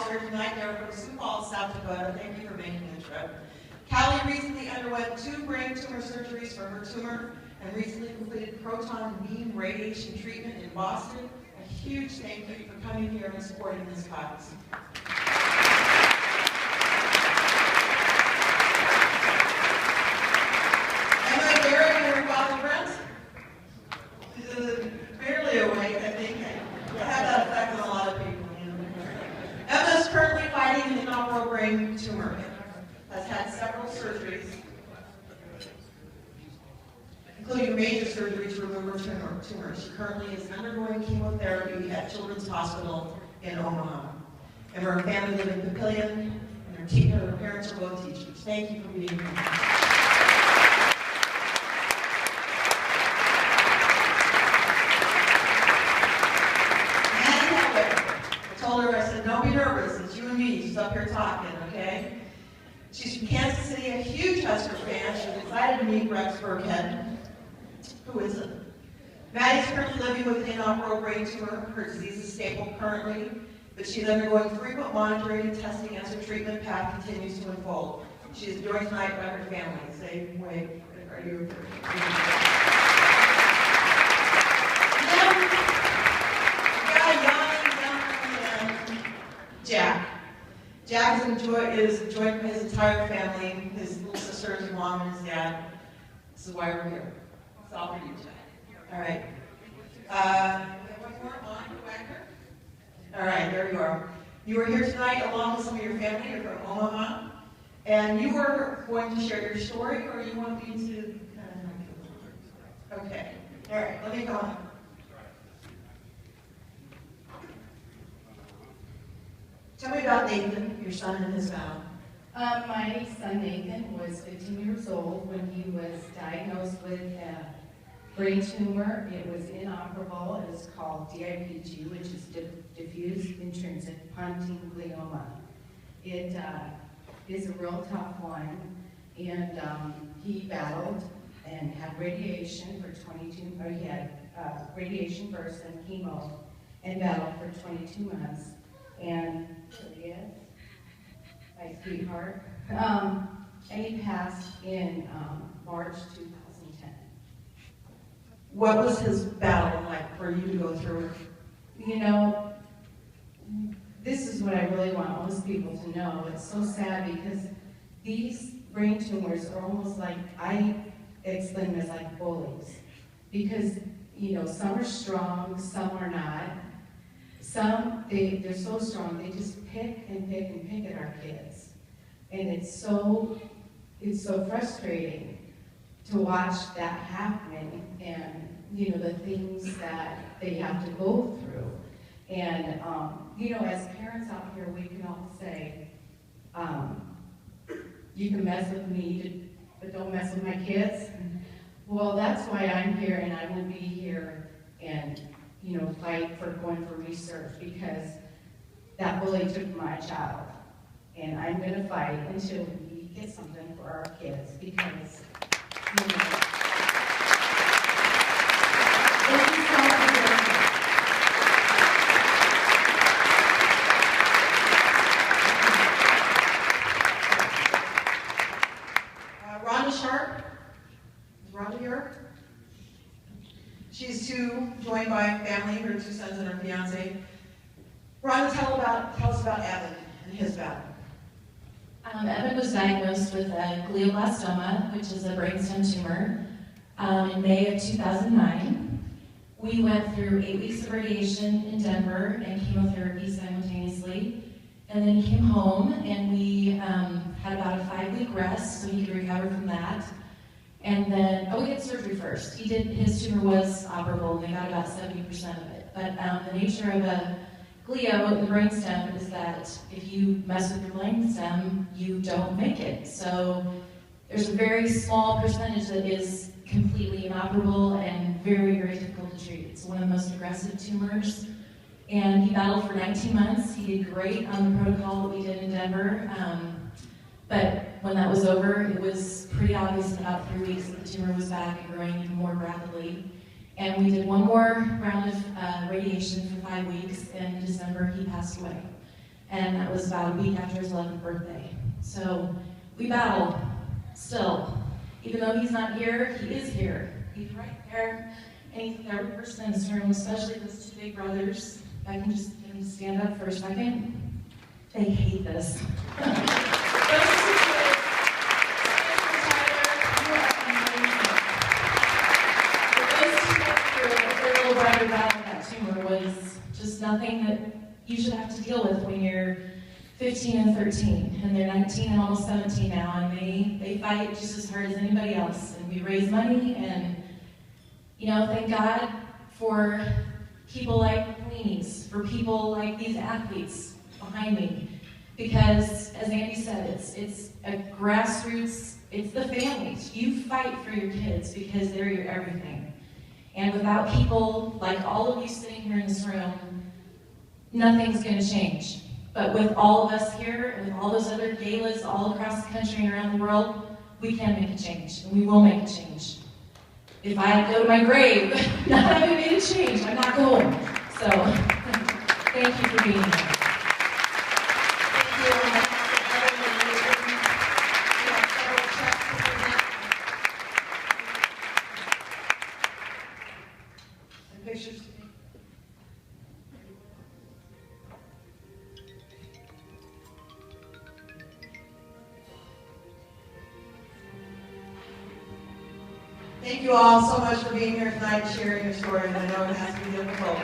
here tonight. They're from Sioux Falls, South Dakota. Thank you for making the trip. Callie recently underwent 2 brain tumor surgeries for her tumor and recently completed proton beam radiation treatment in Boston. A huge thank you for coming here and supporting this cause. Emma Garrett and her father Brent. She's barely awake, I think. I have that effect on a lot of people. Emma is currently fighting an inoperable brain tumor. Has had several surgeries, including a major surgery to remove her tumor. She currently is undergoing chemotherapy at Children's Hospital in Omaha. And her family live in Papillion, and her parents are both teachers. Thank you for being here. I told her, I said, don't be nervous, it's you and me, she's up here talking, okay? She's from Kansas City, a huge Husker fan. She's excited to meet Rex Burkhead, who isn't. Maddie's currently living with an inoperable brain tumor. Her disease is stable currently, but she's undergoing frequent monitoring and testing as her treatment path continues to unfold. She is joined tonight by her family. Say, wait, are you? Jack. Jack is enjoyed by his entire family, his little sister, his mom, and his dad. This is why we're here. It's all for you, Jack. All right. One more on Wagner. All right, there you are. You are here tonight along with some of your family. You're from Omaha. And you were going to share your story, or you want me to kind of... Okay. All right, let me go on. Tell me about Nathan, your son, and his battle. My son Nathan was 15 years old when he was diagnosed with a brain tumor. It was inoperable. It was called DIPG, which is diffuse intrinsic pontine glioma. It is a real tough one, and he battled and had radiation for 22, or he had radiation first and chemo, and battled for 22 months. And there he is, my sweetheart. And he passed in March 2010. What was his battle like for you to go through? You know, this is what I really want most people to know. It's so sad because these brain tumors are almost like, I explain them as like bullies. Because, you know, some are strong, some are not. Some, they're so strong, they just pick and pick and pick at our kids. And it's so frustrating to watch that happening and, you know, the things that they have to go through. And, you know, as parents out here, we can all say, you can mess with me, but don't mess with my kids. Well, that's why I'm here, and I will be here and, you know, fight for going for research, because that bully took my child. And I'm going to fight until we get something for our kids, because, you know, this is how it is. Rhonda Sharp. Is Rhonda here? She's joined by family, her 2 sons and her fiance. Rhonda, tell us about Evan and his battle. Evan was diagnosed with a glioblastoma, which is a brainstem tumor, in May of 2009. We went through 8 weeks of radiation in Denver and chemotherapy simultaneously, and then he came home, and we had about a 5-week rest so he could recover from that. And then, we had surgery first. His tumor was operable, and they got about 70% of it. But the nature of a glio, the brainstem, is that if you mess with your brainstem, you don't make it. So there's a very small percentage that is completely inoperable and very, very difficult to treat. It's one of the most aggressive tumors. And he battled for 19 months. He did great on the protocol that we did in Denver. But when that was over, it was pretty obvious in about 3 weeks that the tumor was back and growing even more rapidly. And we did one more round of radiation for 5 weeks, and in December he passed away. and that was about a week after his 11th birthday. So we battle still. Even though he's not here, he is here. He's right there. And every person in this room, especially those two big brothers, if I can just get them to stand up for a second, they hate this. Those two kids, their little brother battling that tumor was just nothing that you should have to deal with when you're 15 and 13, and they're 19 and almost 17 now, and they fight just as hard as anybody else, and we raise money, and thank God for people like Leanies, for people like these athletes behind me, because as Andy said, it's a grassroots, it's the families. You fight for your kids because they're your everything, and without people like all of you sitting here in this room, nothing's going to change. But with all of us here and with all those other galas all across the country and around the world, we can make a change, and we will make a change. If I go to my grave not having made a change, I'm not going. So, thank you for being here. Thank you. We have several checks to present. And pictures to take. Thank you all so much for being here tonight and sharing your stories. I know it has to be difficult.